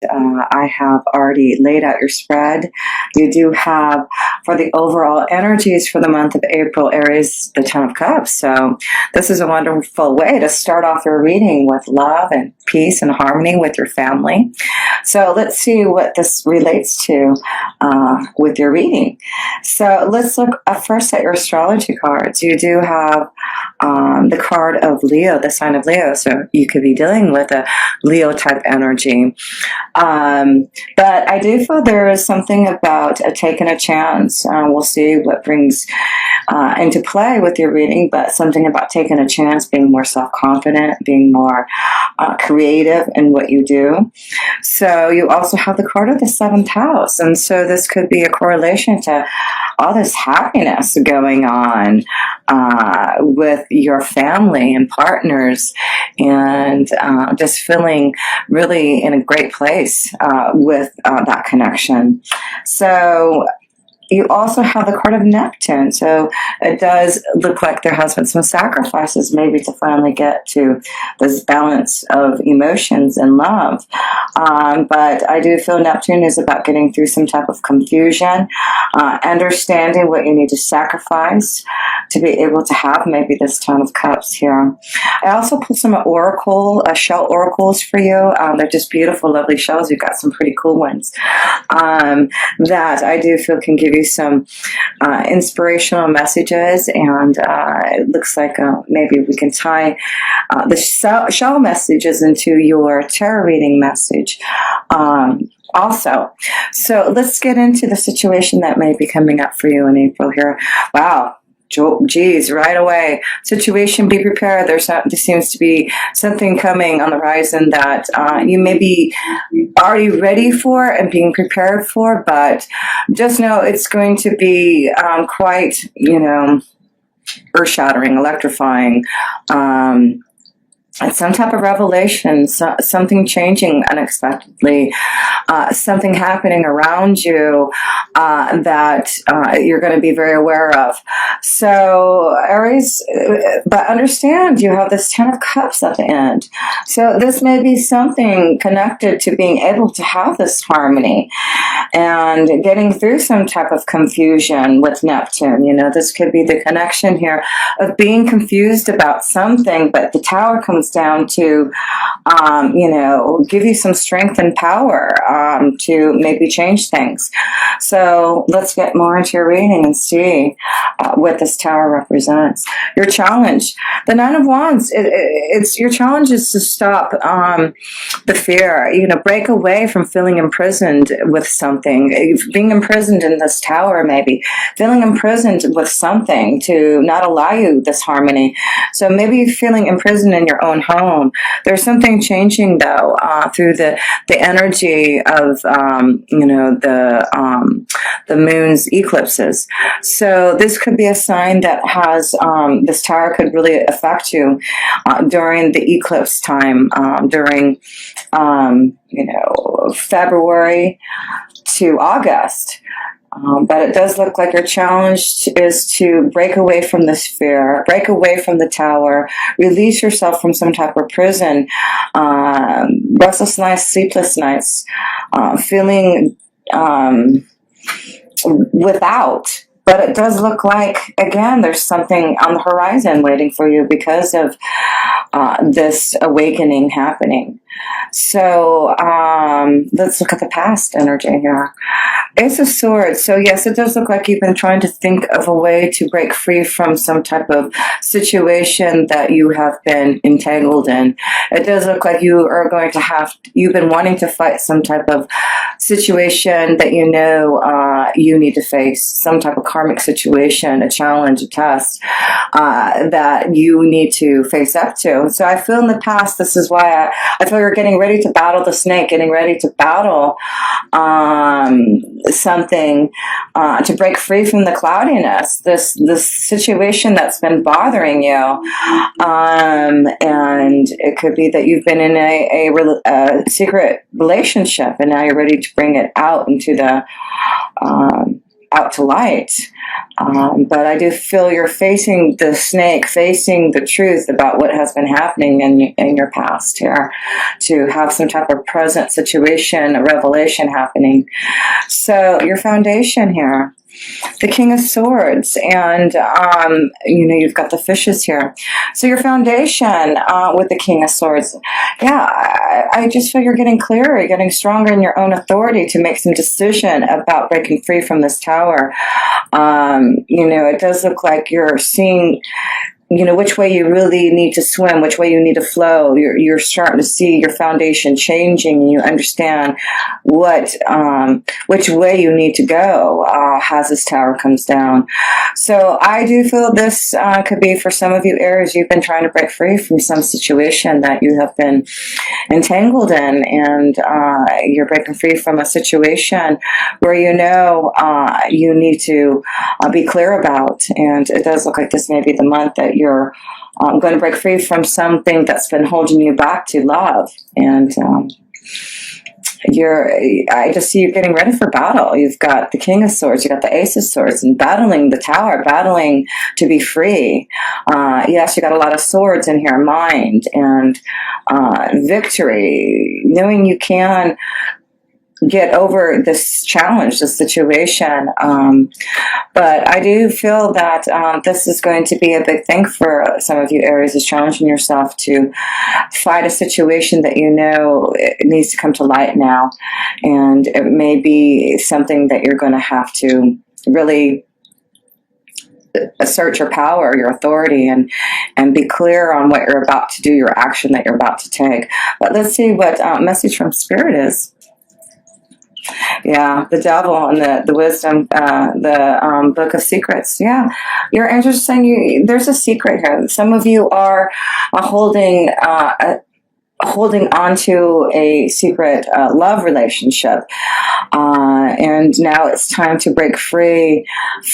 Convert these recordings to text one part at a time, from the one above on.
I have already laid out your spread. You do have, for the overall energies for the month of April, Aries, the Ten of Cups. So this is a wonderful way to start off your reading with love and peace and harmony with your family. So let's see what this relates to with your reading. So let's look first at your astrology cards. You do have the card of Leo, the sign of Leo. So you could be dealing with a Leo type energy. But I do feel there is something about taking a chance. We'll see what brings into play with your reading, but something about taking a chance, being more self-confident, being more creative in what you do. So you also have the card of the seventh house. And so this could be a correlation to all this happiness going on with your family and partners, and just feeling really in a great place with that connection. So you also have the card of Neptune. So it does look like there has been some sacrifices maybe to finally get to this balance of emotions and love. But I do feel Neptune is about getting through some type of confusion, understanding what you need to sacrifice to be able to have maybe this Ten of Cups here. I also put some shell oracles for you. They're just beautiful, lovely shells. You've got some pretty cool ones that I do feel can give you some inspirational messages, and it looks like maybe we can tie the shell messages into your tarot reading message also. So let's get into the situation that may be coming up for you in April here. Wow. Geez, right away. Situation, be prepared. There seems to be something coming on the horizon that you may be already ready for and being prepared for, but just know it's going to be quite, earth-shattering, electrifying, some type of revelation, something changing unexpectedly, something happening around you that you're going to be very aware of. So Aries, but understand you have this Ten of Cups at the end. So this may be something connected to being able to have this harmony and getting through some type of confusion with Neptune. This could be the connection here of being confused about something, but the Tower comes down to, give you some strength and power to maybe change things. So let's get more into your reading and see what this Tower represents. Your challenge, the Nine of Wands. It's your challenge is to stop the fear. Break away from feeling imprisoned with something. Being imprisoned in this Tower, maybe feeling imprisoned with something to not allow you this harmony. So maybe feeling imprisoned in your own home. There's something changing though through the energy of the moon's eclipses. So this could be a sign that has this Tower could really affect you during the eclipse time, during February to August. But it does look like your challenge is to break away from this fear, break away from the Tower, release yourself from some type of prison, restless nights, sleepless nights, feeling without. But it does look like, again, there's something on the horizon waiting for you because of this awakening happening. So let's look at the past energy here. Ace of Swords. So yes, it does look like you've been trying to think of a way to break free from some type of situation that you have been entangled in. It does look like you are going to you've been wanting to fight some type of situation that you need to face, some type of karmic situation, a challenge, a test that you need to face up to. So I feel in the past, this is why I feel you're getting ready to battle the snake, getting ready to battle something to break free from the cloudiness, this situation that's been bothering you. And it could be that you've been in a secret relationship and now you're ready to bring it out into the out to light. But I do feel you're facing the snake, facing the truth about what has been happening in your past here, to have some type of present situation, a revelation happening. So your foundation here, the King of Swords, and you've got the fishes here. So your foundation with the King of Swords, yeah, I just feel you're getting clearer, you're getting stronger in your own authority to make some decision about breaking free from this tower. It does look like you're seeing which way you really need to swim, which way you need to flow. You're starting to see your foundation changing, and you understand which way you need to go as this tower comes down. So I do feel this could be for some of you Aries. You've been trying to break free from some situation that you have been entangled in, and you're breaking free from a situation where you need to be clear about. And it does look like this may be the month that you're going to break free from something that's been holding you back to love. And I just see you getting ready for battle. You've got the King of Swords, you got the Ace of Swords, and battling the tower, battling to be free. Yes, you got a lot of swords in here, mind and victory, knowing you can get over this challenge, this situation. But I do feel that this is going to be a big thing for some of you Aries, is challenging yourself to fight a situation that it needs to come to light now. And it may be something that you're going to have to really assert your power, your authority, and be clear on what you're about to do, your action that you're about to take. But let's see what message from Spirit is. Yeah, the devil and the wisdom, the book of secrets. Yeah, you're interesting. There's a secret here. Some of you are holding on to a secret love relationship. And now it's time to break free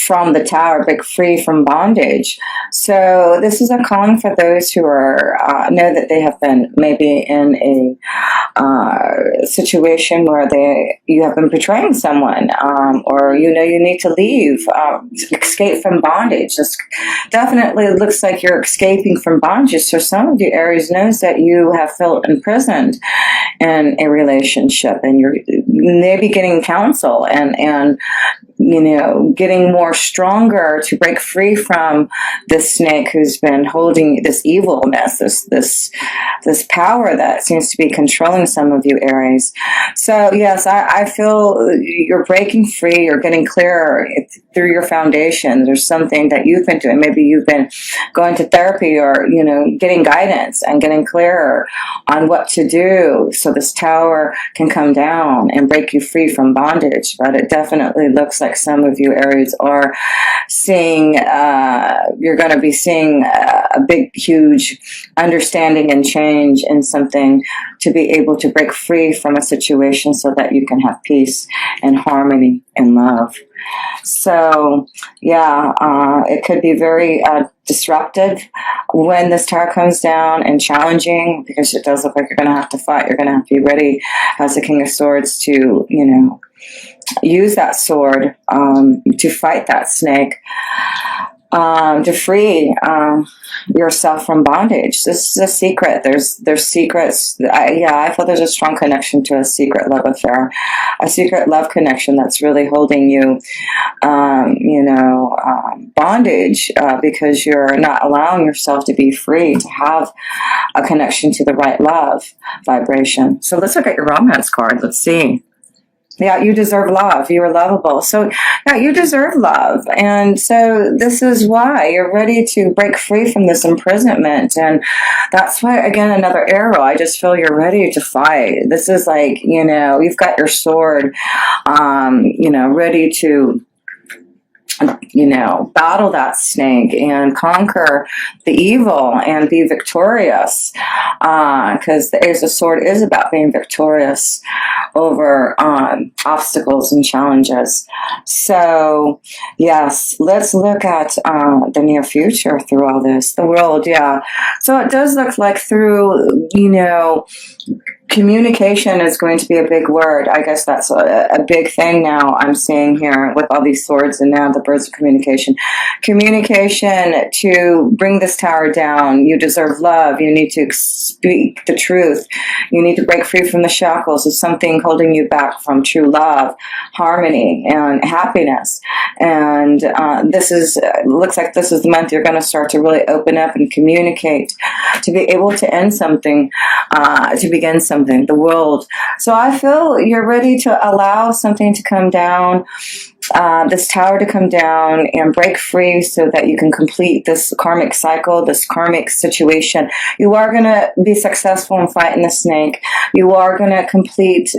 from the tower, break free from bondage. So this is a calling for those who are know that they have been maybe in a situation where you have been betraying someone, or you need to leave, escape from bondage. This definitely looks like you're escaping from bondage. So some of you Aries knows that you have felt imprisoned in a relationship, and you're maybe getting counsel and getting more stronger to break free from this snake who's been holding this evilness, this power that seems to be controlling some of you Aries. So yes, I feel you're breaking free, you're getting clearer through your foundation. There's something that you've been doing. Maybe you've been going to therapy, or getting guidance and getting clearer on what to do so this tower can come down and break you free from bondage. But it definitely looks like some of you Aries are seeing, you're going to be seeing a big, huge understanding and change in something to be able to break free from a situation so that you can have peace and harmony and love. So yeah, it could be very disruptive when this tower comes down, and challenging, because it does look like you're going to have to fight. You're going to have to be ready as the King of Swords to, use that sword to fight that snake, to free yourself from bondage. This is a secret. There's secrets. I feel there's a strong connection to a secret love affair, a secret love connection that's really holding you, bondage, because you're not allowing yourself to be free, to have a connection to the right love vibration. So let's look at your romance card. Let's see. Yeah, you deserve love. You are lovable. So, yeah, you deserve love. And so this is why you're ready to break free from this imprisonment. And that's why, again, another arrow. I just feel you're ready to fight. This is like, you've got your sword, ready to battle that snake and conquer the evil and be victorious, because the Ace of Swords is about being victorious over obstacles and challenges. So yes, let's look at the near future through all this. The world, yeah. So it does look like through, communication is going to be a big word. I guess that's a big thing now I'm seeing here with all these swords and now the birds of communication. Communication to bring this tower down. You deserve love. You need to speak the truth. You need to break free from the shackles of something holding you back from true love, harmony, and happiness. And looks like this is the month you're going to start to really open up and communicate, to be able to end something, to begin something, the world. So I feel you're ready to allow something to come down, this tower to come down and break free so that you can complete this karmic cycle, this karmic situation. You are going to be successful in fighting the snake. You are going to complete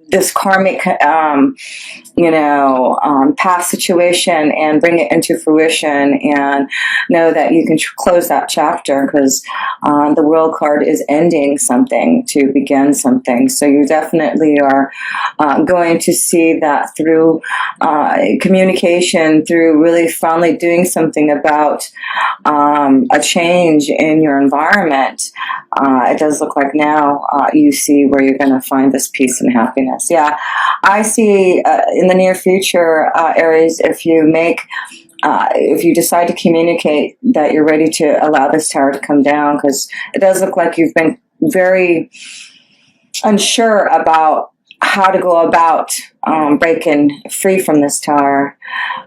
this karmic, past situation and bring it into fruition, and know that you can close that chapter, because the world card is ending something to begin something. So you definitely are going to see that through communication, through really finally doing something about a change in your environment. It does look like now you see where you're going to find this peace and happiness. Yeah, I see in the near future, Aries, if you decide to communicate that you're ready to allow this tower to come down, because it does look like you've been very unsure about how to go about breaking free from this tower.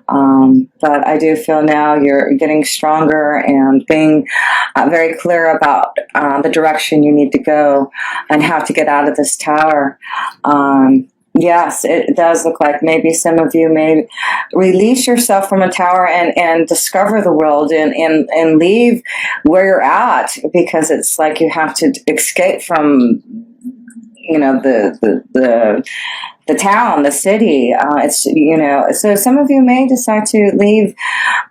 But I do feel now you're getting stronger and being very clear about the direction you need to go and how to get out of this tower. Yes, it does look like maybe some of you may release yourself from a tower and discover the world and leave where you're at, because it's like you have to escape from the town, the city. So some of you may decide to leave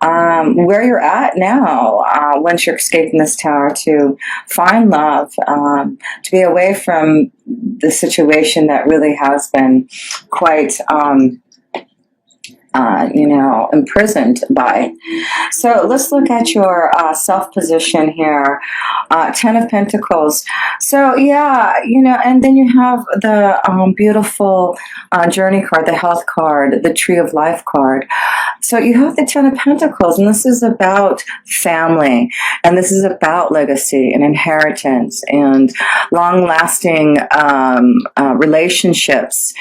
where you're at now, once you're escaping this tower, to find love, to be away from the situation that really has been quite imprisoned by. So let's look at your self position here. 10 of Pentacles. So yeah, and then you have the beautiful journey card, the health card, the tree of life card. So you have the 10 of Pentacles, and this is about family, and this is about legacy and inheritance and long-lasting relationships.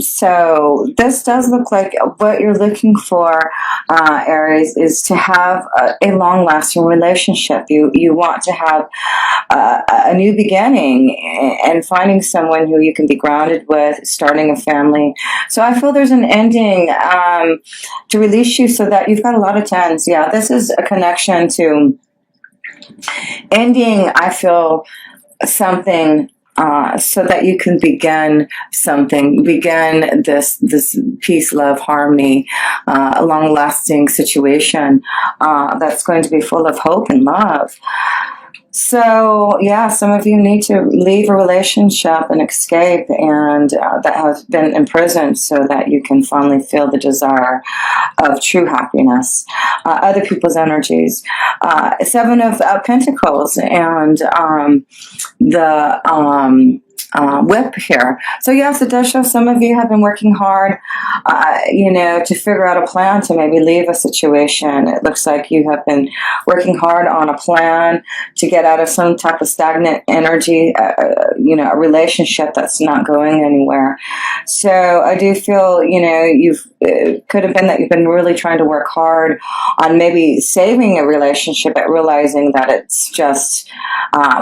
So this does look like what you're looking for, Aries, is to have a long-lasting relationship. You want to have a new beginning and finding someone who you can be grounded with, starting a family. So I feel there's an ending to release you, so that you've got a lot of tens. Yeah, this is a connection to ending, I feel, something so that you can begin something, begin this peace, love, harmony, a long-lasting situation that's going to be full of hope and love. So yeah, some of you need to leave a relationship and escape, and that has been imprisoned, so that you can finally feel the desire of true happiness. Other people's energies. 7 of Pentacles, and the whip here. So yes, it does show some of you have been working hard, to figure out a plan to maybe leave a situation. It looks like you have been working hard on a plan to get out of some type of stagnant energy, a relationship that's not going anywhere. So I do feel, it could have been that you've been really trying to work hard on maybe saving a relationship, but realizing that it's just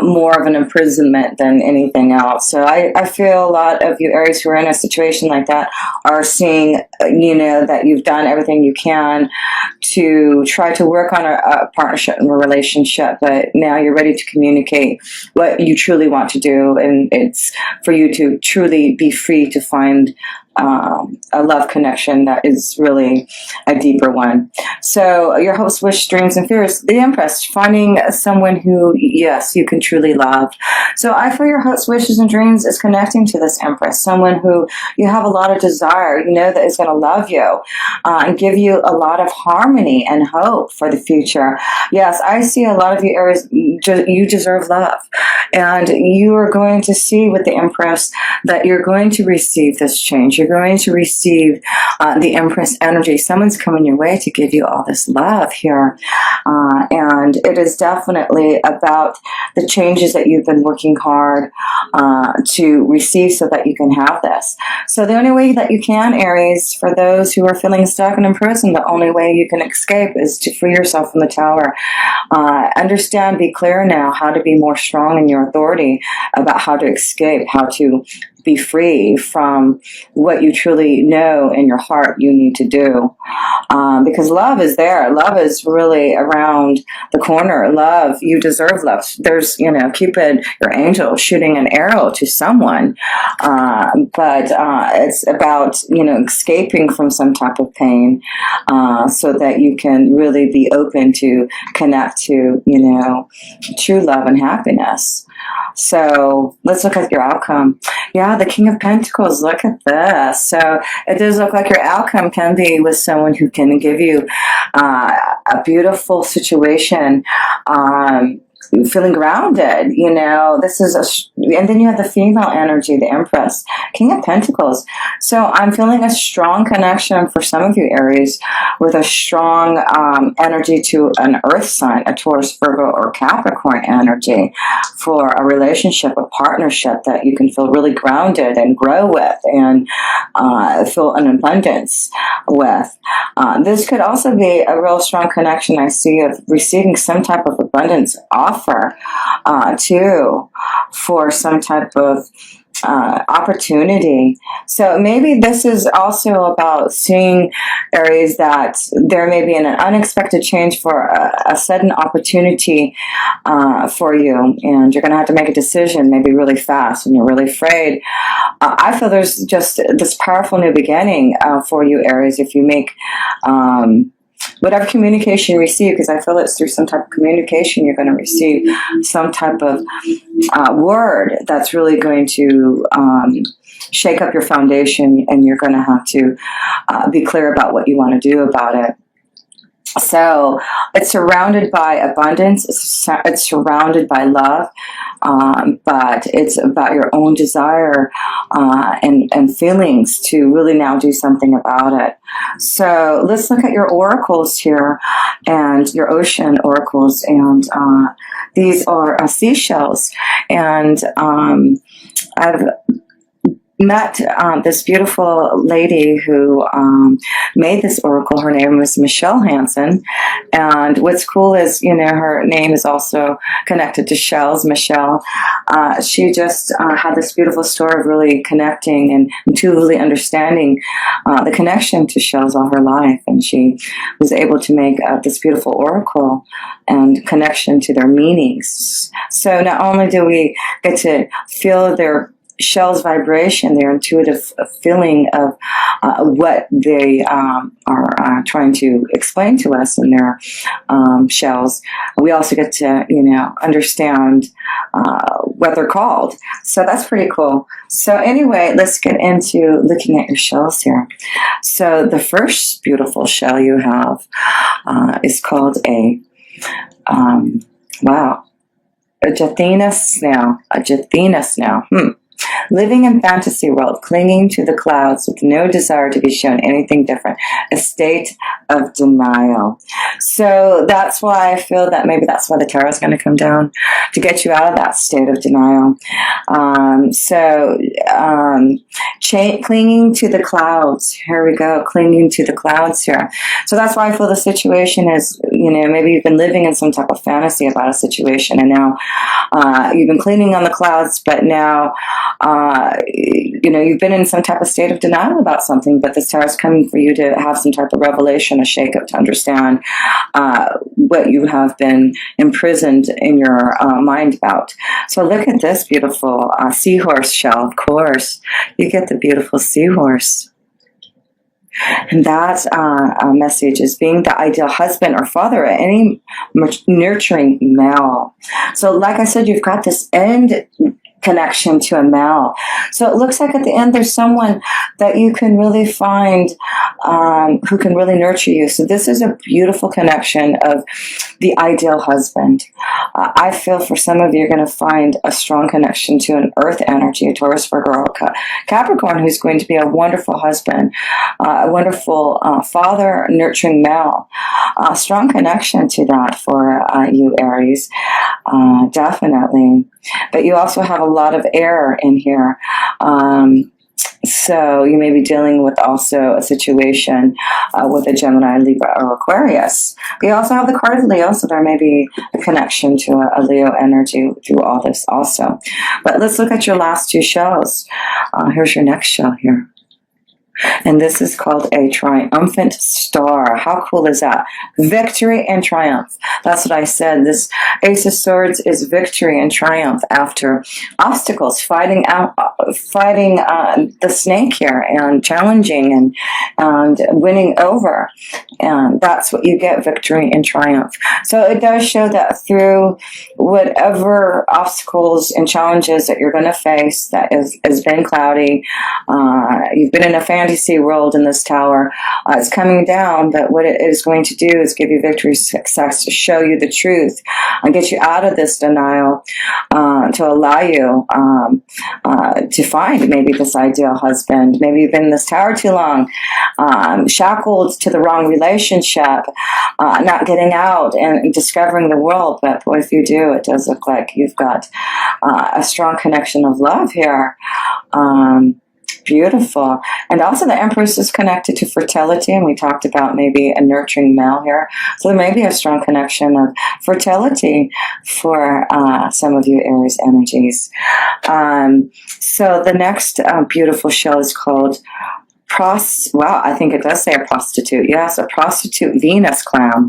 more of an imprisonment than anything else. So I feel a lot of you Aries who are in a situation like that are seeing, that you've done everything you can to try to work on a partnership and a relationship, but now you're ready to communicate what you truly want to do, and it's for you to truly be free to find a love connection that is really a deeper one. So your hopes, wish, dreams, and fears. The Empress, finding someone who, yes, you can truly love. So I feel your hopes, wishes, and dreams means is connecting to this Empress, someone who you have a lot of desire, you know, that is going to love you and give you a lot of harmony and hope for the future. Yes, I see a lot of you Aries, you deserve love. And you are going to see with the Empress that you're going to receive this change. You're going to receive the Empress energy. Someone's coming your way to give you all this love here. And it is definitely about the changes that you've been working hard to receive so that you can have this. So the only way that you can, Aries, for those who are feeling stuck and imprisoned, the only way you can escape is to free yourself from the tower. Understand, be clear now how to be more strong in your authority about how to escape, how to be free from what you truly know in your heart you need to do. Because love is there. Love is really around the corner. Love, you deserve love. There's, you know, Cupid, your angel, shooting an arrow to someone. But it's about, you know, escaping from some type of pain so that you can really be open to connect to, you know, true love and happiness. So let's look at your outcome. Yeah, the King of Pentacles, look at this. So it does look like your outcome can be with someone who can give you a beautiful situation, feeling grounded, you know. This is and then you have the female energy, the Empress, King of Pentacles. So I'm feeling a strong connection for some of you Aries with a strong energy to an earth sign, a Taurus, Virgo, or Capricorn energy for a relationship, a partnership that you can feel really grounded and grow with and feel an abundance with. This could also be a real strong connection I see of receiving some type of abundance offer too, for some type of opportunity. So maybe this is also about seeing, Aries, that there may be an unexpected change for a sudden opportunity for you, and you're going to have to make a decision maybe really fast and you're really afraid. I feel there's just this powerful new beginning for you, Aries, if you make whatever communication you receive, because I feel it's through some type of communication you're going to receive some type of word that's really going to shake up your foundation, and you're going to have to be clear about what you want to do about it. So it's surrounded by abundance, it's surrounded by love, but it's about your own desire and feelings to really now do something about it. So let's look at your oracles here, and your ocean oracles, and these are seashells, and I've met this beautiful lady who made this oracle. Her name was Michelle Hansen, and what's cool is, you know, her name is also connected to shells, Michelle. She just had this beautiful story of really connecting and intuitively understanding the connection to shells all her life, and she was able to make this beautiful oracle and connection to their meanings. So not only do we get to feel their shell's vibration, their intuitive feeling of what they are trying to explain to us in their shells, we also get to, you know, understand what they're called. So that's pretty cool. So anyway, let's get into looking at your shells here. So the first beautiful shell you have is called a Jathina snail. A Jathina snail. Living in fantasy world, clinging to the clouds with no desire to be shown anything different. A state of denial. So that's why I feel that maybe that's why the tarot is going to come down, to get you out of that state of denial. Clinging to the clouds. Here we go. Clinging to the clouds here. So that's why I feel the situation is, you know, maybe you've been living in some type of fantasy about a situation, and now you've been clinging on the clouds, but now you know, you've been in some type of state of denial about something, but this tarot is coming for you to have some type of revelation, a shake-up, to understand what you have been imprisoned in your mind about. So look at this beautiful seahorse shell. Of course, you get the beautiful seahorse. And that message is being the ideal husband or father at any nurturing male. So like I said, you've got this end connection to a male. So it looks like at the end there's someone that you can really find who can really nurture you. So this is a beautiful connection of the ideal husband. I feel for some of you, you're going to find a strong connection to an earth energy, a Taurus, Virgo, or Capricorn, who's going to be a wonderful husband, a wonderful father, nurturing male. A strong connection to that for you, Aries, definitely. But you also have a lot of air in here. So you may be dealing with also a situation with a Gemini, Libra, or Aquarius. You also have the card of Leo, so there may be a connection to a Leo energy through all this also. But let's look at your last two shows. Here's your next show here. And this is called a triumphant star. How cool is that? Victory and triumph. That's what I said. This Ace of Swords is victory and triumph after obstacles, fighting the snake here, and challenging and winning over. And that's what you get, victory and triumph. So it does show that through whatever obstacles and challenges that you're going to face that has been cloudy, you've been in a fantasy world in this tower. It's coming down, but what it is going to do is give you victory, success, to show you the truth and get you out of this denial, to allow you to find maybe this ideal husband. Maybe you've been in this tower too long, shackled to the wrong relationship, not getting out and discovering the world. But boy, if you do, it does look like you've got a strong connection of love here. Beautiful. And also the Empress is connected to fertility, and we talked about maybe a nurturing male here. So there may be a strong connection of fertility for some of you Aries energies. So the next beautiful show is called wow, I think it does say a prostitute. Yes, a prostitute Venus clam.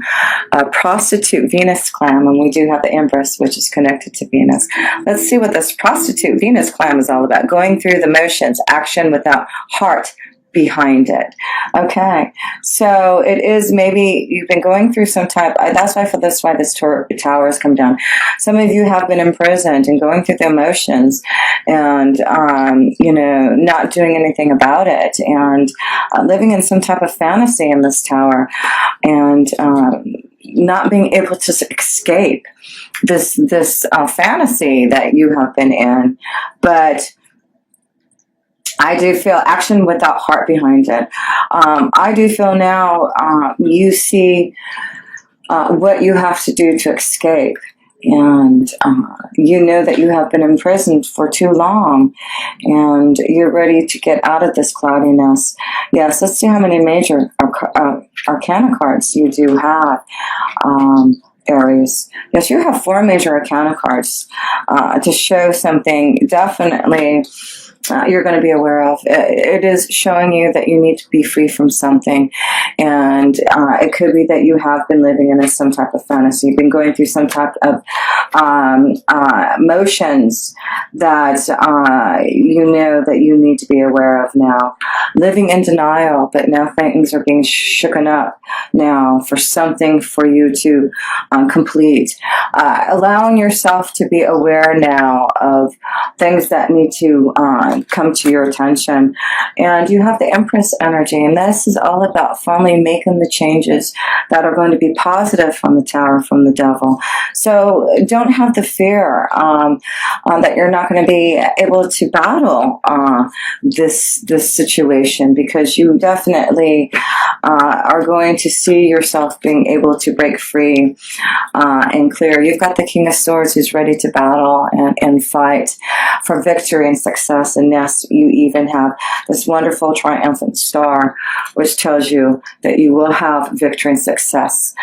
A prostitute Venus clam, and we do have the Empress, which is connected to Venus. Let's see what this prostitute Venus clam is all about. Going through the motions, action without heart behind it. Okay, so it is maybe you've been going through some type, that's why for this, why this tower has come down. Some of you have been imprisoned and going through the emotions and, you know, not doing anything about it, and living in some type of fantasy in this tower, and not being able to escape this fantasy that you have been in. But I do feel action without heart behind it. I do feel now you see what you have to do to escape. And you know that you have been imprisoned for too long, and you're ready to get out of this cloudiness. Yes, let's see how many major arcana cards you do have. Aries. Yes, you have 4 major arcana cards to show something definitely you're going to be aware of. It is showing you that you need to be free from something, and it could be that you have been living in some type of fantasy. You've been going through some type of motions that you know that you need to be aware of now. Living in denial, but now things are being shooken up now for something for you to complete. Allowing yourself to be aware now of things that need to come to your attention. And you have the Empress energy, and this is all about finally making the changes that are going to be positive from the tower, from the devil. So don't have the fear that you're not going to be able to battle this situation, because you definitely are going to see yourself being able to break free and clear. You've got the King of Swords who's ready to battle and fight for victory and success. And yes, you even have this wonderful triumphant star, which tells you that you will have victory and success,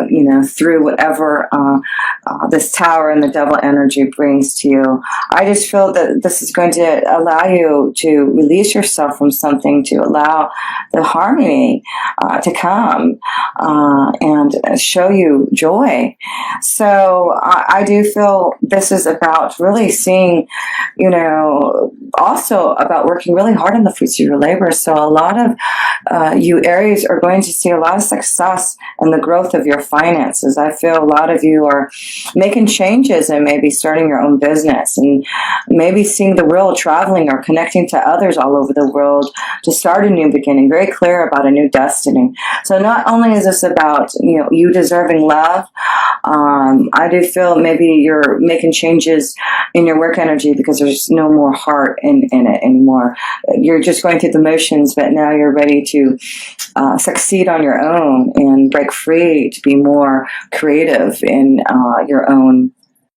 you know, through whatever this tower and the devil energy brings to you. I just feel that this is going to allow you to release yourself from something, to allow the harmony to come and show you joy. So I do feel this is about really seeing, you know, also about working really hard on the fruits of your labor. So a lot of you Aries are going to see a lot of success in the growth of your finances. I feel a lot of you are making changes and maybe starting your own business and maybe seeing the world, traveling or connecting to others all over the world to start a new beginning, very clear about a new destiny. So not only is this about, you deserving love, I do feel maybe you're making changes in your work energy because there's no more heart in it anymore. You're just going through the motions, but now you're ready to succeed on your own and break free to be more creative in your own